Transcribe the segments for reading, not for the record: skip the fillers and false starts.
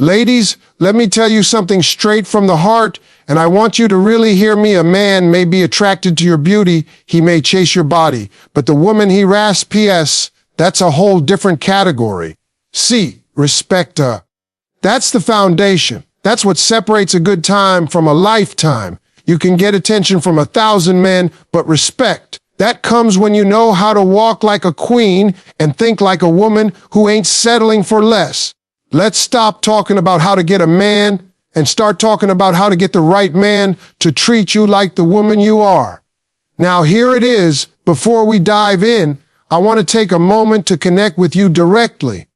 Ladies, let me tell you something straight from the heart, and I want you to really hear me. A man may be attracted to your beauty, he may chase your body, but the woman he rasps, P.S., that's a whole different category. C, respect her. That's the foundation. That's what separates a good time from a lifetime. You can get attention from 1,000 men, but respect, that comes when you know how to walk like a queen and think like a woman who ain't settling for less. Let's stop talking about how to get a man and start talking about how to get the right man to treat you like the woman you are. Now here it is. Before we dive in, I want to take a moment to connect with you directly.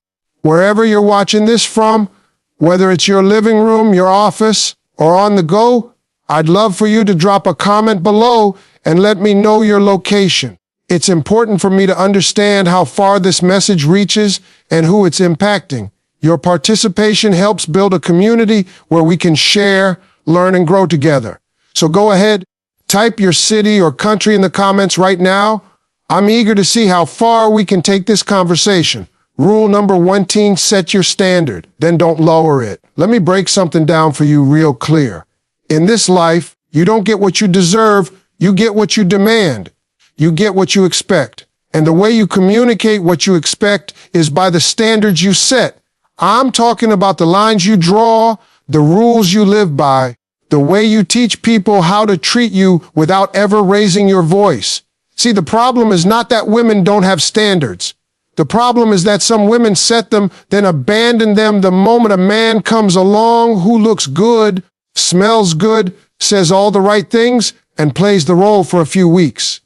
Wherever you're watching this from, whether it's your living room, your office, or on the go, I'd love for you to drop a comment below and let me know your location. It's important for me to understand how far this message reaches and who it's impacting. Your participation helps build a community where we can share, learn, and grow together. So go ahead, type your city or country in the comments right now. I'm eager to see how far we can take this conversation. Rule number 1, set your standard, then don't lower it. Let me break something down for you real clear. In this life, you don't get what you deserve, you get what you demand. You get what you expect. And the way you communicate what you expect is by the standards you set. I'm talking about the lines you draw, the rules you live by, the way you teach people how to treat you without ever raising your voice. See, the problem is not that women don't have standards. The problem is that some women set them, then abandon them the moment a man comes along who looks good, smells good, says all the right things, and plays the role for a few weeks.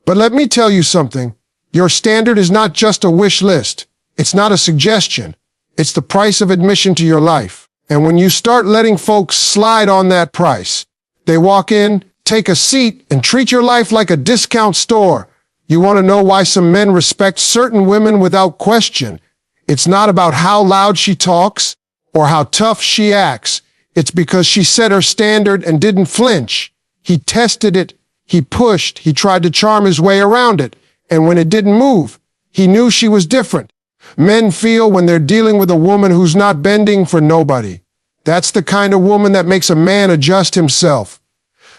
But let me tell you something. Your standard is not just a wish list. It's not a suggestion. It's the price of admission to your life. And when you start letting folks slide on that price, they walk in, take a seat, and treat your life like a discount store. You want to know why some men respect certain women without question. It's not about how loud she talks or how tough she acts. It's because she set her standard and didn't flinch. He tested it, he pushed, he tried to charm his way around it. And when it didn't move, he knew she was different. Men feel when they're dealing with a woman who's not bending for nobody. That's the kind of woman that makes a man adjust himself.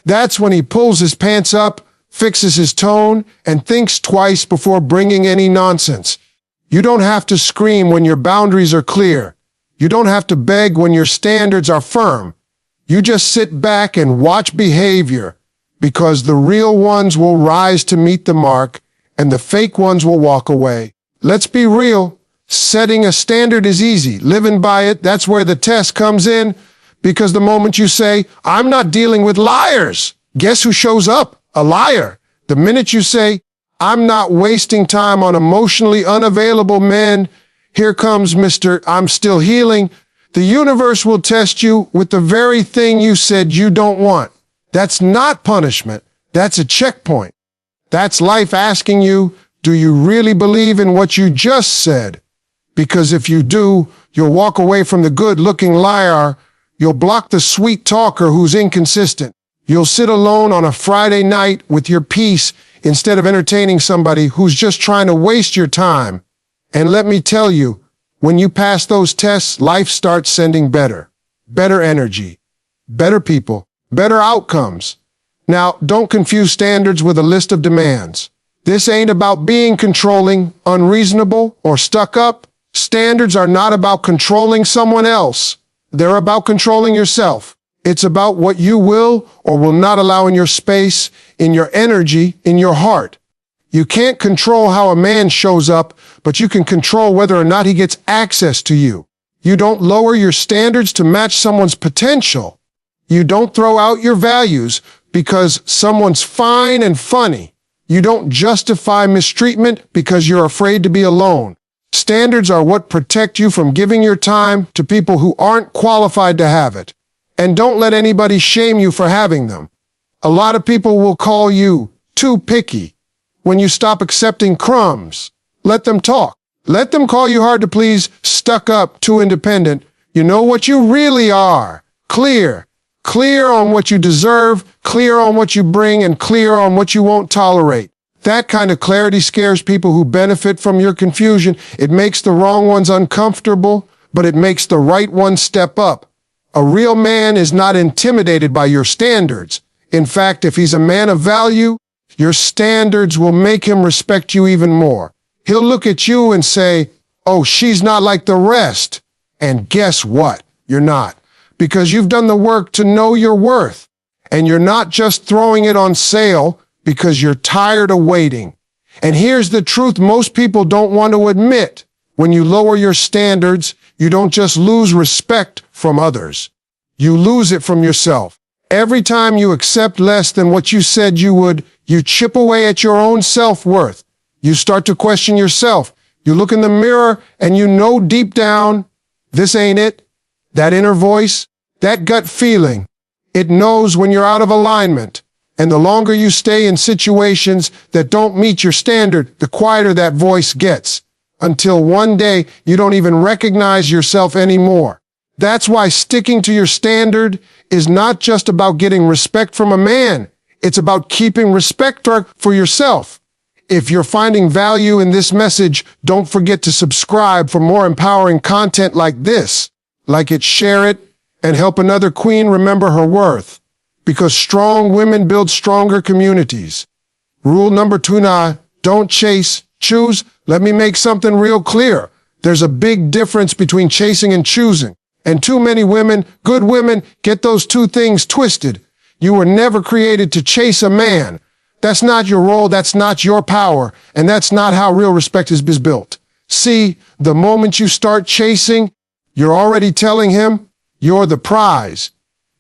That's when he pulls his pants up, fixes his tone, and thinks twice before bringing any nonsense. You don't have to scream when your boundaries are clear. You don't have to beg when your standards are firm. You just sit back and watch behavior, because the real ones will rise to meet the mark, and the fake ones will walk away. Let's be real. Setting a standard is easy. Living by it, that's where the test comes in, because the moment you say, I'm not dealing with liars, guess who shows up? A liar. The minute you say, I'm not wasting time on emotionally unavailable men, here comes Mr. I'm still healing, the universe will test you with the very thing you said you don't want. That's not punishment. That's a checkpoint. That's life asking you, do you really believe in what you just said? Because if you do, you'll walk away from the good-looking liar. You'll block the sweet talker who's inconsistent. You'll sit alone on a Friday night with your peace instead of entertaining somebody who's just trying to waste your time. And let me tell you, when you pass those tests, life starts sending better energy, better people, better outcomes. Now, don't confuse standards with a list of demands. This ain't about being controlling, unreasonable, or stuck up. Standards are not about controlling someone else. They're about controlling yourself. It's about what you will or will not allow in your space, in your energy, in your heart. You can't control how a man shows up, but you can control whether or not he gets access to you. You don't lower your standards to match someone's potential. You don't throw out your values because someone's fine and funny. You don't justify mistreatment because you're afraid to be alone. Standards are what protect you from giving your time to people who aren't qualified to have it. And don't let anybody shame you for having them. A lot of people will call you too picky. When you stop accepting crumbs, let them talk. Let them call you hard to please, stuck up, too independent. You know what you really are. Clear. Clear on what you deserve, clear on what you bring, and clear on what you won't tolerate. That kind of clarity scares people who benefit from your confusion. It makes the wrong ones uncomfortable, but it makes the right one step up. A real man is not intimidated by your standards. In fact, if he's a man of value, your standards will make him respect you even more. He'll look at you and say, "Oh, she's not like the rest." And guess what? You're not. Because you've done the work to know your worth. And you're not just throwing it on sale because you're tired of waiting. And here's the truth most people don't want to admit. When you lower your standards, you don't just lose respect from others. You lose it from yourself. Every time you accept less than what you said you would, you chip away at your own self-worth. You start to question yourself. You look in the mirror and you know deep down, this ain't it. That inner voice, that gut feeling, it knows when you're out of alignment. And the longer you stay in situations that don't meet your standard, the quieter that voice gets. Until one day, you don't even recognize yourself anymore. That's why sticking to your standard is not just about getting respect from a man. It's about keeping respect for yourself. If you're finding value in this message, don't forget to subscribe for more empowering content like this. Like it, share it, and help another queen remember her worth. Because strong women build stronger communities. Rule number 2 now, don't chase, choose. Let me make something real clear. There's a big difference between chasing and choosing. And too many women, good women, get those two things twisted. You were never created to chase a man. That's not your role, that's not your power, and that's not how real respect is built. See, the moment you start chasing, you're already telling him you're the prize.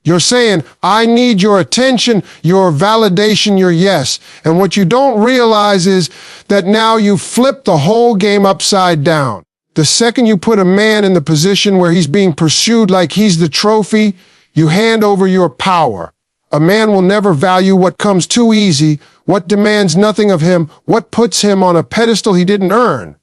You're saying, I need your attention, your validation, your yes. And what you don't realize is that now you flip the whole game upside down. The second you put a man in the position where he's being pursued like he's the trophy, you hand over your power. A man will never value what comes too easy, what demands nothing of him, what puts him on a pedestal he didn't earn.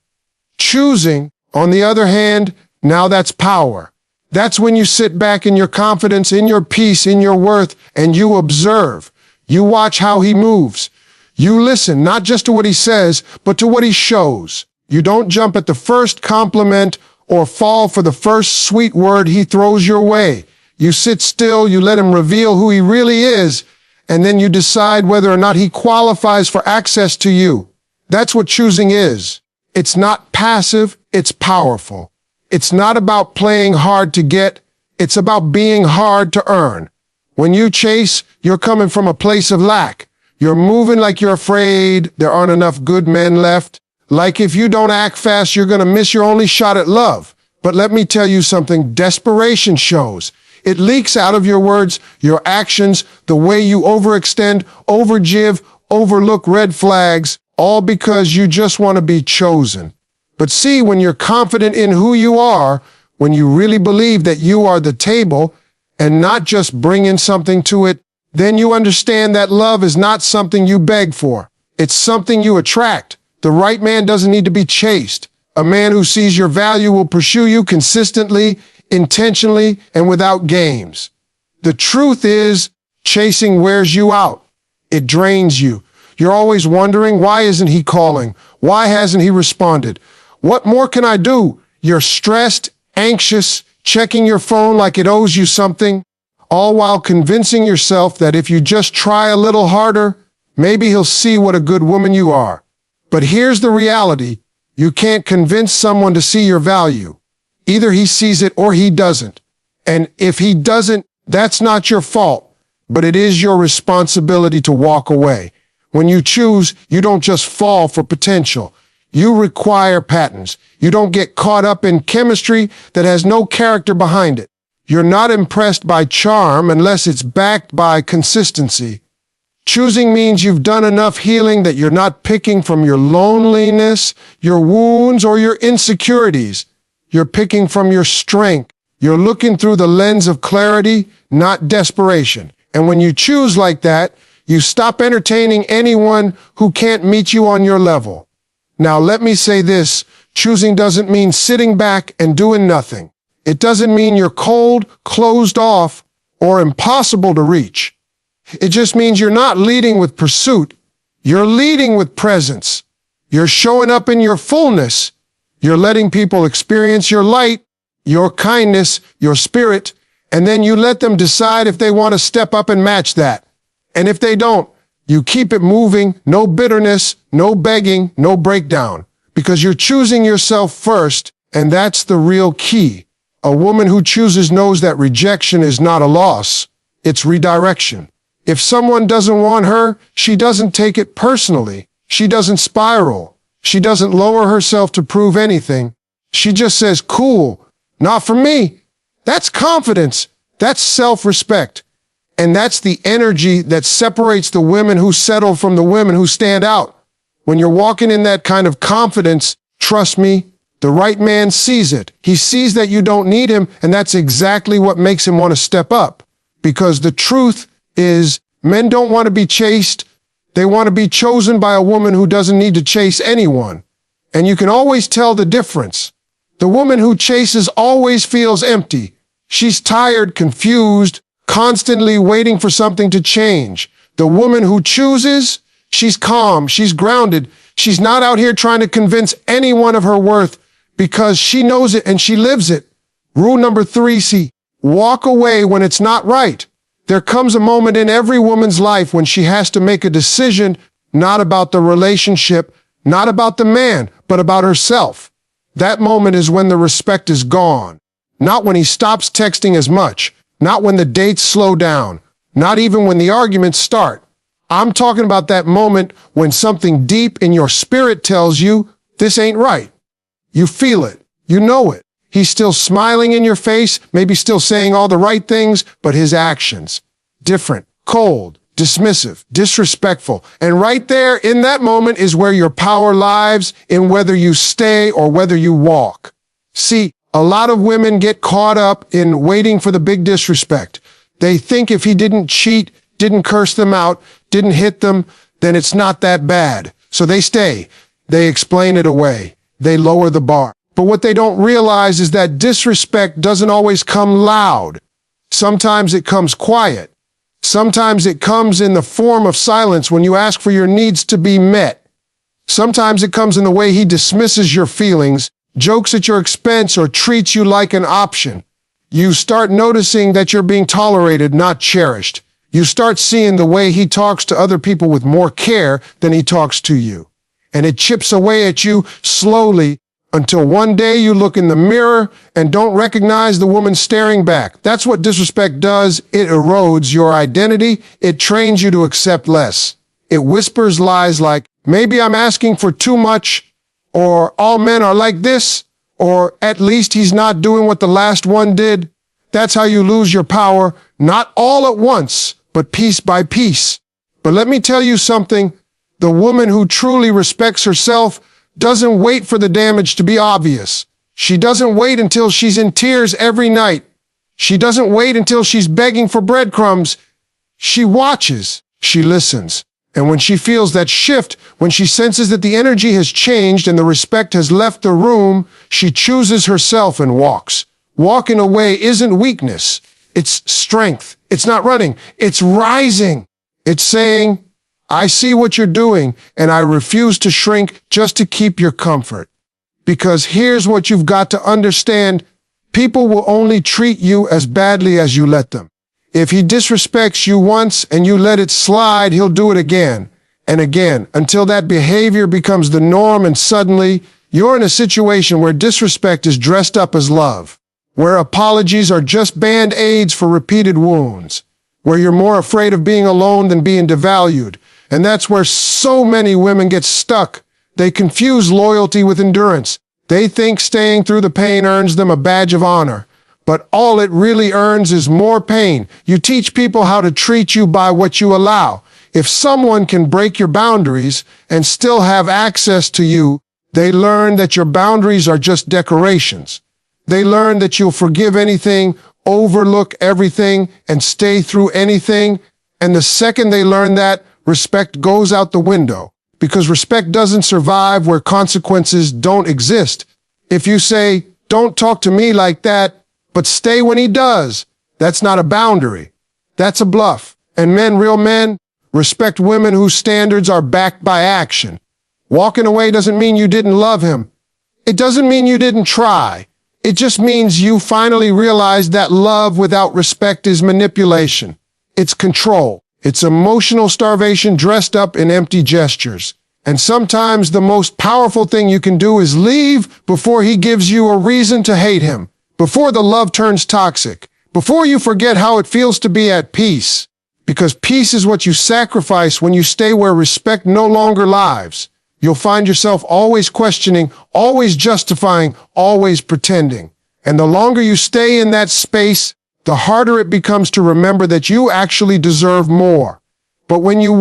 Choosing, on the other hand, now that's power. That's when you sit back in your confidence, in your peace, in your worth, and you observe. You watch how he moves. You listen, not just to what he says, but to what he shows. You don't jump at the first compliment or fall for the first sweet word he throws your way. You sit still, you let him reveal who he really is, and then you decide whether or not he qualifies for access to you. That's what choosing is. It's not passive, it's powerful. It's not about playing hard to get, it's about being hard to earn. When you chase, you're coming from a place of lack. You're moving like you're afraid there aren't enough good men left. Like if you don't act fast, you're gonna miss your only shot at love. But let me tell you something, desperation shows. It leaks out of your words, your actions, the way you overextend, overgive, overlook red flags, all because you just want to be chosen. But see, when you're confident in who you are, when you really believe that you are the table and not just bringing something to it, then you understand that love is not something you beg for. It's something you attract. The right man doesn't need to be chased. A man who sees your value will pursue you consistently, intentionally, and without games. The truth is, chasing wears you out. It drains you. You're always wondering, why isn't he calling? Why hasn't he responded? What more can I do? You're stressed, anxious, checking your phone like it owes you something, all while convincing yourself that if you just try a little harder, maybe he'll see what a good woman you are. But here's the reality. You can't convince someone to see your value. Either he sees it or he doesn't. And if he doesn't, that's not your fault, but it is your responsibility to walk away. When you choose, you don't just fall for potential. You require patterns. You don't get caught up in chemistry that has no character behind it. You're not impressed by charm unless it's backed by consistency. Choosing means you've done enough healing that you're not picking from your loneliness, your wounds, or your insecurities. You're picking from your strength. You're looking through the lens of clarity, not desperation. And when you choose like that, you stop entertaining anyone who can't meet you on your level. Now, let me say this. Choosing doesn't mean sitting back and doing nothing. It doesn't mean you're cold, closed off, or impossible to reach. It just means you're not leading with pursuit. You're leading with presence. You're showing up in your fullness. You're letting people experience your light, your kindness, your spirit, and then you let them decide if they want to step up and match that. And if they don't, you keep it moving, no bitterness, no begging, no breakdown, because you're choosing yourself first, and that's the real key. A woman who chooses knows that rejection is not a loss, it's redirection. If someone doesn't want her, she doesn't take it personally. She doesn't spiral. She doesn't lower herself to prove anything. She just says, cool, not for me. That's confidence. That's self-respect. And that's the energy that separates the women who settle from the women who stand out. When you're walking in that kind of confidence, trust me, the right man sees it. He sees that you don't need him, and that's exactly what makes him want to step up. Because the truth is, men don't want to be chased. They want to be chosen by a woman who doesn't need to chase anyone. And you can always tell the difference. The woman who chases always feels empty. She's tired, confused, constantly waiting for something to change. The woman who chooses, she's calm, she's grounded. She's not out here trying to convince anyone of her worth because she knows it and she lives it. Rule number 3C, walk away when it's not right. There comes a moment in every woman's life when she has to make a decision, not about the relationship, not about the man, but about herself. That moment is when the respect is gone. Not when he stops texting as much. Not when the dates slow down. Not even when the arguments start. I'm talking about that moment when something deep in your spirit tells you, this ain't right. You feel it. You know it. He's still smiling in your face, maybe still saying all the right things, but his actions, different, cold, dismissive, disrespectful. And right there in that moment is where your power lies, in whether you stay or whether you walk. See, a lot of women get caught up in waiting for the big disrespect. They think if he didn't cheat, didn't curse them out, didn't hit them, then it's not that bad. So they stay. They explain it away. They lower the bar. But what they don't realize is that disrespect doesn't always come loud. Sometimes it comes quiet. Sometimes it comes in the form of silence when you ask for your needs to be met. Sometimes it comes in the way he dismisses your feelings, jokes at your expense, or treats you like an option. You start noticing that you're being tolerated, not cherished. You start seeing the way he talks to other people with more care than he talks to you. And it chips away at you slowly until one day you look in the mirror and don't recognize the woman staring back. That's what disrespect does. It erodes your identity. It trains you to accept less. It whispers lies like, maybe I'm asking for too much, or all men are like this, or at least he's not doing what the last one did. That's how you lose your power, not all at once, but piece by piece. But let me tell you something. The woman who truly respects herself doesn't wait for the damage to be obvious. She doesn't wait until she's in tears every night. She doesn't wait until she's begging for breadcrumbs. She watches. She listens. And when she feels that shift, when she senses that the energy has changed and the respect has left the room, she chooses herself and walks. Walking away isn't weakness. It's strength. It's not running. It's rising. It's saying, I see what you're doing, and I refuse to shrink just to keep your comfort. Because here's what you've got to understand. People will only treat you as badly as you let them. If he disrespects you once and you let it slide, he'll do it again and again until that behavior becomes the norm, and suddenly you're in a situation where disrespect is dressed up as love, where apologies are just band-aids for repeated wounds, where you're more afraid of being alone than being devalued. And that's where so many women get stuck. They confuse loyalty with endurance. They think staying through the pain earns them a badge of honor. But all it really earns is more pain. You teach people how to treat you by what you allow. If someone can break your boundaries and still have access to you, they learn that your boundaries are just decorations. They learn that you'll forgive anything, overlook everything, and stay through anything. And the second they learn that, respect goes out the window, because respect doesn't survive where consequences don't exist. If you say, don't talk to me like that, but stay when he does, that's not a boundary. That's a bluff. And men, real men, respect women whose standards are backed by action. Walking away doesn't mean you didn't love him. It doesn't mean you didn't try. It just means you finally realize that love without respect is manipulation. It's control. It's emotional starvation dressed up in empty gestures. And sometimes the most powerful thing you can do is leave before he gives you a reason to hate him, before the love turns toxic, before you forget how it feels to be at peace. Because peace is what you sacrifice when you stay where respect no longer lives. You'll find yourself always questioning, always justifying, always pretending. And the longer you stay in that space, the harder it becomes to remember that you actually deserve more. But when you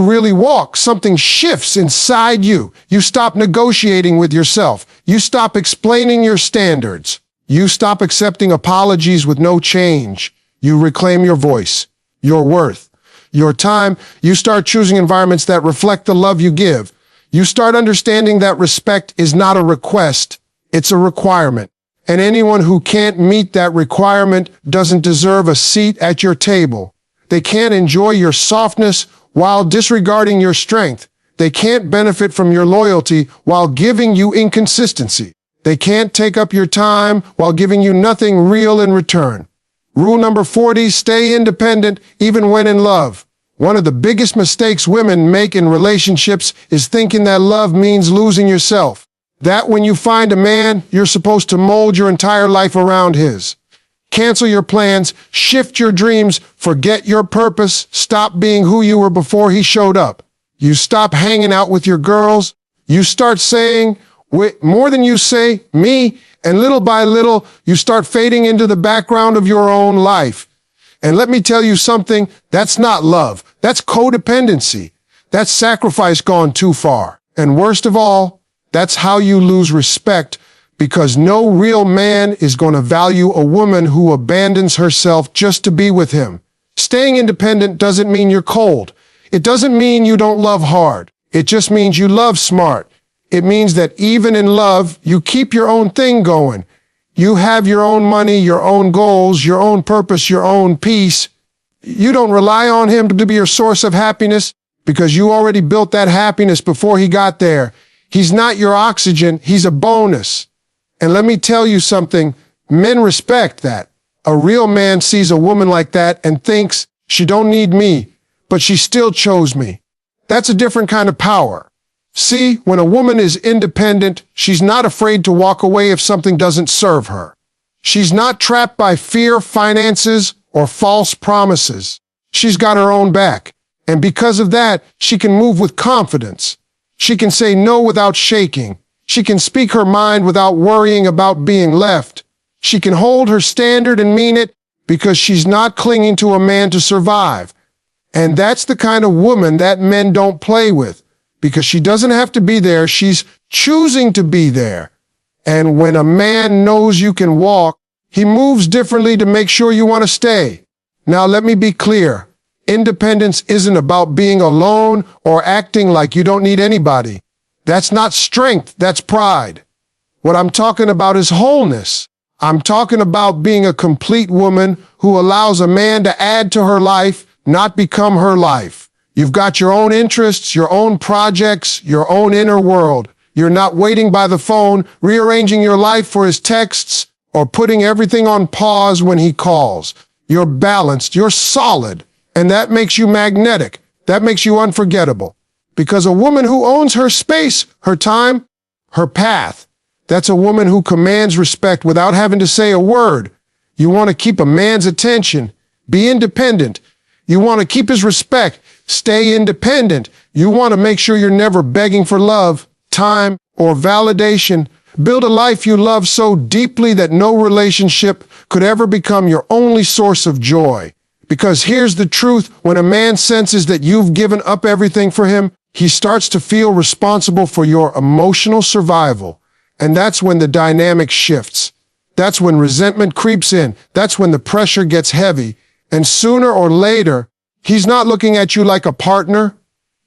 really walk, something shifts inside you. You stop negotiating with yourself. You stop explaining your standards. You stop accepting apologies with no change. You reclaim your voice, your worth, your time. You start choosing environments that reflect the love you give. You start understanding that respect is not a request, it's a requirement. And anyone who can't meet that requirement doesn't deserve a seat at your table. They can't enjoy your softness while disregarding your strength. They can't benefit from your loyalty while giving you inconsistency. They can't take up your time while giving you nothing real in return. Rule number 40, stay independent even when in love. One of the biggest mistakes women make in relationships is thinking that love means losing yourself. That when you find a man, you're supposed to mold your entire life around his. Cancel your plans, shift your dreams, forget your purpose, stop being who you were before he showed up. You stop hanging out with your girls. You start saying, more than you say, me, and little by little, you start fading into the background of your own life. And let me tell you something, that's not love. That's codependency. That's sacrifice gone too far. And worst of all, that's how you lose respect, because no real man is going to value a woman who abandons herself just to be with him. Staying independent doesn't mean you're cold. It doesn't mean you don't love hard. It just means you love smart. It means that even in love, you keep your own thing going. You have your own money, your own goals, your own purpose, your own peace. You don't rely on him to be your source of happiness because you already built that happiness before he got there. He's not your oxygen, he's a bonus. And let me tell you something, men respect that. A real man sees a woman like that and thinks, she don't need me, but she still chose me. That's a different kind of power. See, when a woman is independent, she's not afraid to walk away if something doesn't serve her. She's not trapped by fear, finances, or false promises. She's got her own back. And because of that, she can move with confidence. She can say no without shaking. She can speak her mind without worrying about being left. She can hold her standard and mean it because she's not clinging to a man to survive. And that's the kind of woman that men don't play with. Because she doesn't have to be there, she's choosing to be there. And when a man knows you can walk, he moves differently to make sure you want to stay. Now let me be clear. Independence isn't about being alone or acting like you don't need anybody. That's not strength, that's pride. What I'm talking about is wholeness. I'm talking about being a complete woman who allows a man to add to her life, not become her life. You've got your own interests, your own projects, your own inner world. You're not waiting by the phone, rearranging your life for his texts, or putting everything on pause when he calls. You're balanced, you're solid, and that makes you magnetic. That makes you unforgettable. Because a woman who owns her space, her time, her path, that's a woman who commands respect without having to say a word. You want to keep a man's attention. Be independent. You want to keep his respect. Stay independent. You want to make sure you're never begging for love, time, or validation. Build a life you love so deeply that no relationship could ever become your only source of joy. Because here's the truth, when a man senses that you've given up everything for him, he starts to feel responsible for your emotional survival. And that's when the dynamic shifts. That's when resentment creeps in. That's when the pressure gets heavy. And sooner or later, he's not looking at you like a partner.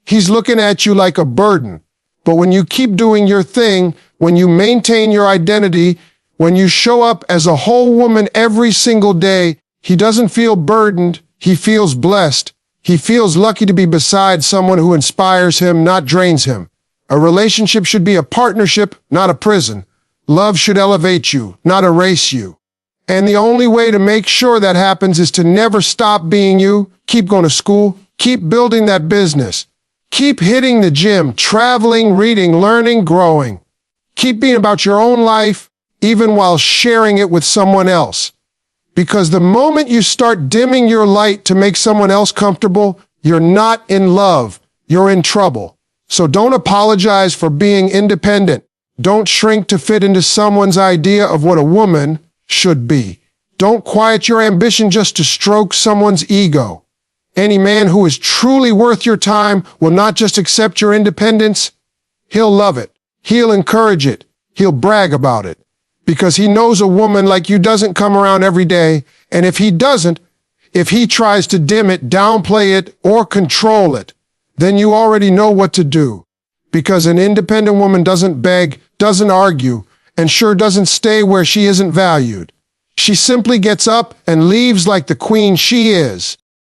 He's looking at you like a burden. But when you keep doing your thing, when you maintain your identity, when you show up as a whole woman every single day, he doesn't feel burdened. He feels blessed. He feels lucky to be beside someone who inspires him, not drains him. A relationship should be a partnership, not a prison. Love should elevate you, not erase you. And the only way to make sure that happens is to never stop being you. Keep going to school. Keep building that business. Keep hitting the gym, traveling, reading, learning, growing. Keep being about your own life, even while sharing it with someone else. Because the moment you start dimming your light to make someone else comfortable, you're not in love. You're in trouble. So don't apologize for being independent. Don't shrink to fit into someone's idea of what a woman should be. Don't quiet your ambition just to stroke someone's ego. Any man who is truly worth your time will not just accept your independence. He'll love it. He'll encourage it. He'll brag about it. Because he knows a woman like you doesn't come around every day. And if he doesn't, if he tries to dim it, downplay it, or control it, then you already know what to do. Because an independent woman doesn't beg, doesn't argue, and sure doesn't stay where she isn't valued. She simply gets up and leaves like the queen she is.